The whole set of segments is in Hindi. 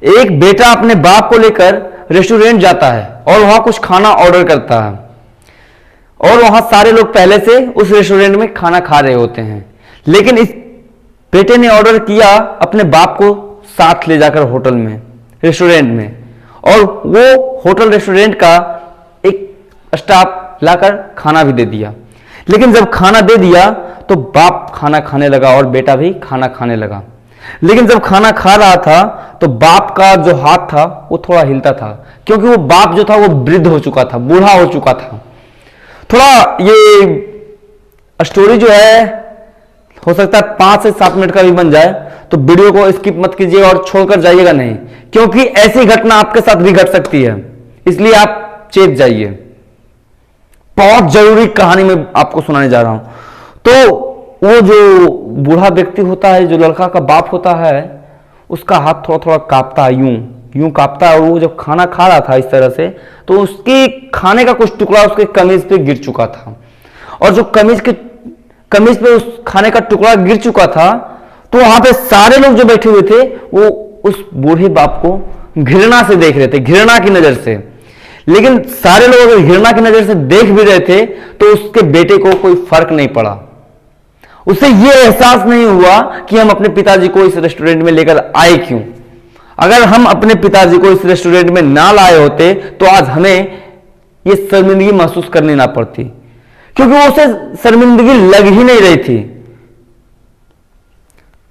एक बेटा अपने बाप को लेकर रेस्टोरेंट जाता है और वहां कुछ खाना ऑर्डर करता है और वहां सारे लोग पहले से उस रेस्टोरेंट में खाना खा रहे होते हैं, लेकिन इस बेटे ने ऑर्डर किया अपने बाप को साथ ले जाकर होटल में, रेस्टोरेंट में, और वो होटल रेस्टोरेंट का एक स्टाफ लाकर खाना भी दे दिया। लेकिन जब खाना दे दिया तो बाप खाना खाने लगा और बेटा भी खाना खाने लगा। लेकिन जब खाना खा रहा था तो बाप का जो हाथ था वो थोड़ा हिलता था, क्योंकि वो बाप जो था वो वृद्ध हो चुका था, बूढ़ा हो चुका था। थोड़ा ये स्टोरी जो है हो सकता है 5 से 7 मिनट का भी बन जाए, तो वीडियो को स्किप मत कीजिए और छोड़कर जाइएगा नहीं, क्योंकि ऐसी घटना आपके साथ भी घट सकती है, इसलिए आप चेत जाइए। बहुत जरूरी कहानी में आपको सुनाने जा रहा हूं। तो वो जो बूढ़ा व्यक्ति होता है, जो लड़का का बाप होता है, उसका हाथ थोड़ा थोड़ा कांपता है, यूं यूं कांपता है। और वो जब खाना खा रहा था इस तरह से, तो उसके खाने का कुछ टुकड़ा उसके कमीज पे गिर चुका था, और जो कमीज पे उस खाने का टुकड़ा गिर चुका था, तो वहां पे सारे लोग जो बैठे हुए थे वो उस बूढ़े बाप को घृणा से देख रहे थे, घृणा की नजर से। लेकिन सारे लोग अगर घृणा की नजर से देख भी रहे थे तो उसके बेटे को कोई फर्क नहीं पड़ा। उसे यह एहसास नहीं हुआ कि हम अपने पिताजी को इस रेस्टोरेंट में लेकर आए क्यों। अगर हम अपने पिताजी को इस रेस्टोरेंट में ना लाए होते तो आज हमें यह शर्मिंदगी महसूस करनी ना पड़ती, क्योंकि वो उसे शर्मिंदगी लग ही नहीं रही थी।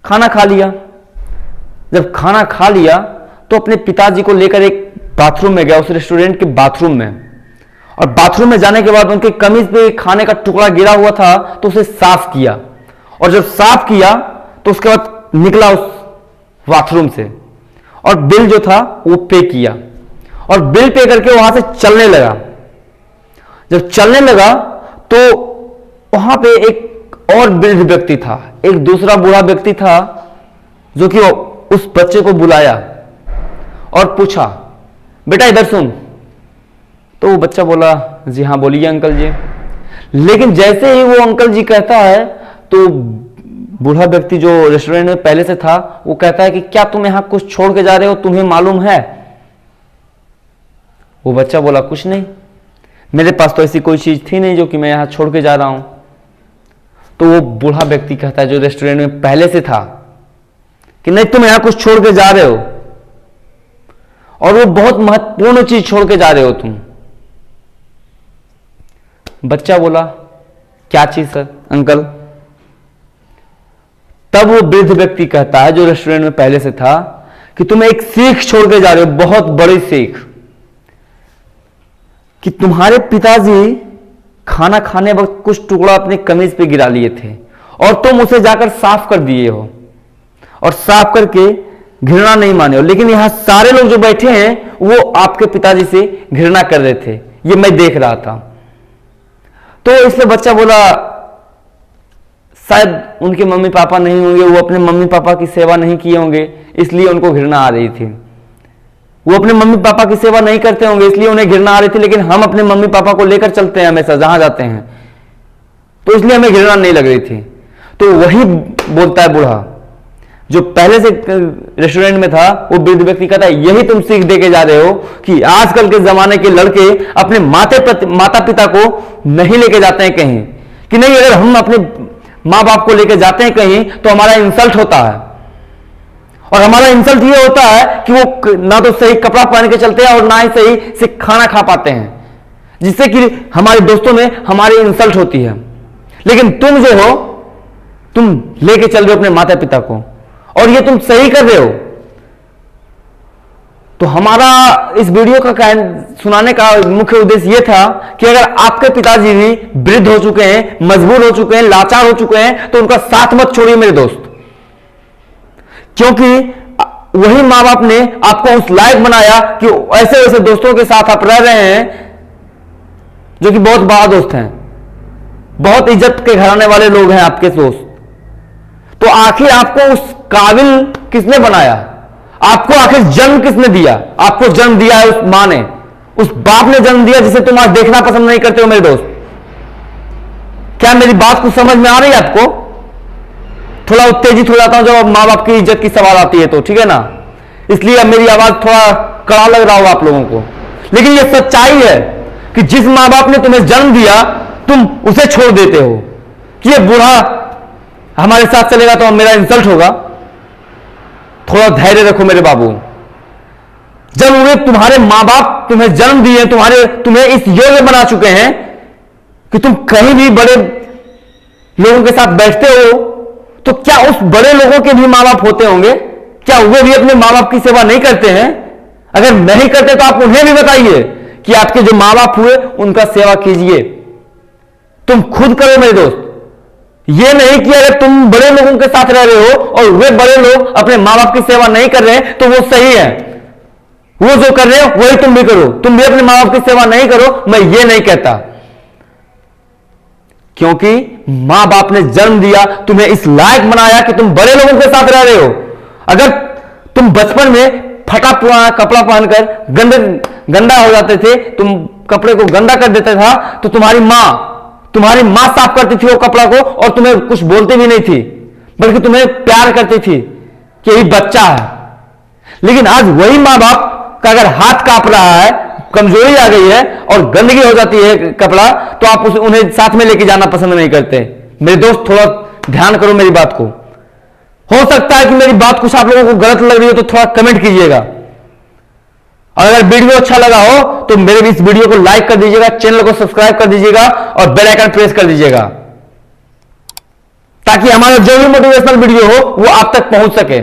खाना खा लिया। जब खाना खा लिया तो अपने पिताजी को लेकर एक बाथरूम में गया, उस रेस्टोरेंट के बाथरूम में। और बाथरूम में जाने के बाद उनके कमीज पे खाने का टुकड़ा गिरा हुआ था, तो उसे साफ किया। और जब साफ किया तो उसके बाद निकला उस बाथरूम से और बिल जो था वो पे किया, और बिल पे करके वहां से चलने लगा। जब चलने लगा तो वहां पे एक और वृद्ध व्यक्ति था, एक दूसरा बूढ़ा व्यक्ति था, जो कि उस बच्चे को बुलाया और पूछा, बेटा इधर सुन। तो वो बच्चा बोला, जी हाँ बोलिए अंकल जी। लेकिन जैसे ही वो अंकल जी कहता है तो बूढ़ा व्यक्ति जो रेस्टोरेंट में पहले से था वो कहता है कि क्या तुम यहां कुछ छोड़ के जा रहे हो, तुम्हें मालूम है? वो बच्चा बोला, कुछ नहीं, मेरे पास तो ऐसी कोई चीज थी नहीं जो कि मैं यहां छोड़ के जा रहा हूं। तो वो बूढ़ा व्यक्ति कहता है जो रेस्टोरेंट में पहले से था कि नहीं, तुम यहां कुछ छोड़ के जा रहे हो, और वो बहुत महत्वपूर्ण चीज छोड़ के जा रहे हो तुम। बच्चा बोला, क्या चीज सर अंकल? तब वो वृद्ध व्यक्ति कहता है जो रेस्टोरेंट में पहले से था कि तुम एक सीख छोड़ के जा रहे हो, बहुत बड़ी सीख, कि तुम्हारे पिताजी खाना खाने वक्त कुछ टुकड़ा अपने कमीज पे गिरा लिए थे और तुम उसे जाकर साफ कर दिए हो, और साफ करके घृणा नहीं माने हो। लेकिन यहां सारे लोग जो बैठे हैं वो आपके पिताजी से घृणा कर रहे थे, ये मैं देख रहा था। तो इसलिए बच्चा बोला, शायद उनके मम्मी पापा नहीं होंगे, वो अपने मम्मी पापा की सेवा नहीं किए होंगे, इसलिए उनको घृणा आ रही थी। वो अपने मम्मी पापा की सेवा नहीं करते होंगे, इसलिए उन्हें घृणा आ रही थी। लेकिन हम अपने मम्मी पापा को लेकर चलते हैं हमेशा जहां जाते हैं, तो इसलिए हमें घृणा नहीं लग रही थी। तो वही बोलता है बूढ़ा जो पहले से रेस्टोरेंट में था, वो वृद्ध व्यक्ति कहता है, यही तुम सीख दे के जा रहे हो कि आजकल के जमाने के लड़के अपने माता पिता को नहीं लेके जाते हैं कहीं, कि नहीं अगर हम अपने माँ बाप को लेके जाते हैं कहीं तो हमारा इंसल्ट होता है। और हमारा इंसल्ट ये होता है कि वो ना तो सही कपड़ा पहन के चलते हैं और ना ही सही से खाना खा पाते हैं, जिससे कि हमारे दोस्तों में हमारी इंसल्ट होती है। लेकिन तुम जो हो, तुम लेके चल रहे हो अपने माता पिता को, और ये तुम सही कर रहे हो। तो हमारा इस वीडियो का सुनाने का मुख्य उद्देश्य यह था कि अगर आपके पिताजी भी वृद्ध हो चुके हैं, मजबूर हो चुके हैं, लाचार हो चुके हैं, तो उनका साथ मत छोड़िए मेरे दोस्त, क्योंकि वही मां बाप ने आपको उस लायक बनाया कि ऐसे ऐसे दोस्तों के साथ आप रह रहे हैं जो कि बहुत बड़ा दोस्त हैं, बहुत इज्जत के घराने वाले लोग हैं आपके दोस्त। तो आखिर आपको उस काबिल किसने बनाया? आपको आखिर जन्म किसने दिया? आपको जन्म दिया है उस मां ने, उस बाप ने जन्म दिया जिसे तुम आज देखना पसंद नहीं करते हो मेरे दोस्त। क्या मेरी बात को समझ में आ रही है आपको? थोड़ा उत्तेजित हो जाता हूं जब मां बाप की इज्जत की सवाल आती है तो, ठीक है ना? इसलिए अब मेरी आवाज थोड़ा कड़ा लग रहा हो आप लोगों को, लेकिन यह सच्चाई है कि जिस मां बाप ने तुम्हें जन्म दिया तुम उसे छोड़ देते हो कि ये बूढ़ा हमारे साथ चलेगा तो मेरा इंसल्ट होगा। थोड़ा धैर्य रखो मेरे बाबू। जब उन्हें तुम्हारे मां बाप तुम्हें जन्म दिए, तुम्हें इस योग्य बना चुके हैं कि तुम कहीं भी बड़े लोगों के साथ बैठते हो, तो क्या उस बड़े लोगों के भी मां बाप होते होंगे? क्या वे भी अपने मां बाप की सेवा नहीं करते हैं? अगर नहीं करते तो आप उन्हें भी बताइए कि आपके जो मां बाप हुए उनका सेवा कीजिए। तुम खुद करो मेरे दोस्त। यह नहीं कि अगर तुम बड़े लोगों के साथ रह रहे हो और वे बड़े लोग अपने मां बाप की सेवा नहीं कर रहे हैं तो वो सही है, वो जो कर रहे हो वही तुम भी करो। तुम भी अपने मां बाप की सेवा नहीं करो, मैं ये नहीं कहता, क्योंकि मां बाप ने जन्म दिया, तुम्हें इस लायक बनाया कि तुम बड़े लोगों के साथ रह रहे हो। अगर तुम बचपन में फटा पुराना कपड़ा पहनकर गंदा हो जाते थे, तुम कपड़े को गंदा कर देता था, तो तुम्हारी मां साफ करती थी वो कपड़ा को और तुम्हें कुछ बोलती भी नहीं थी, बल्कि तुम्हें प्यार करती थी कि यही बच्चा है। लेकिन आज वही मां बाप का अगर हाथ कांप रहा है, कमजोरी आ गई है और गंदगी हो जाती है कपड़ा, तो आप उन्हें साथ में लेके जाना पसंद नहीं करते। मेरे दोस्त थोड़ा ध्यान करो मेरी बात को। हो सकता है कि मेरी बात कुछ आप लोगों को गलत लग रही हो तो थोड़ा कमेंट कीजिएगा, और अगर वीडियो अच्छा लगा हो तो मेरे इस वीडियो को लाइक कर दीजिएगा, चैनल को सब्सक्राइब कर दीजिएगा और बेल आइकन प्रेस कर दीजिएगा, ताकि हमारा जो भी मोटिवेशनल वीडियो हो वो आप तक पहुंच सके।